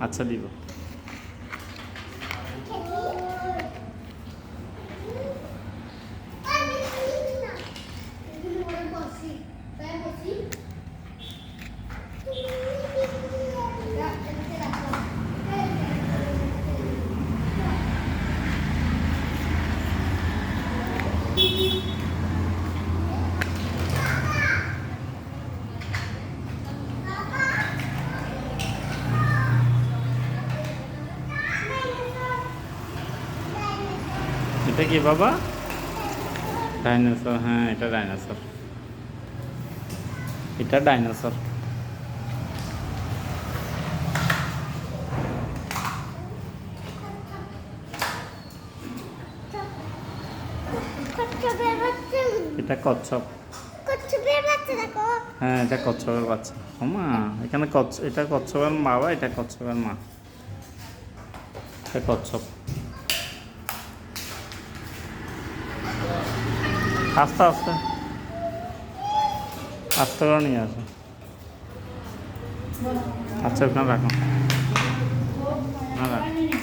আচ্ছা দিব। এটা কি বাবা? ডাইনোসর, হ্যাঁ এটা ডাইনোসর, এটা ডাইনোসর। এটা কচ্ছপ। হ্যাঁ এটা কচ্ছপের বাচ্চা। মা এখানে এটা কচ্ছপের বাবা, এটা কচ্ছপের মা। এটা কচ্ছপ। আস্তে আস্তে আস্তে করে নিয়ে আসো। আচ্ছা ওখানে রাখো, না রাখো।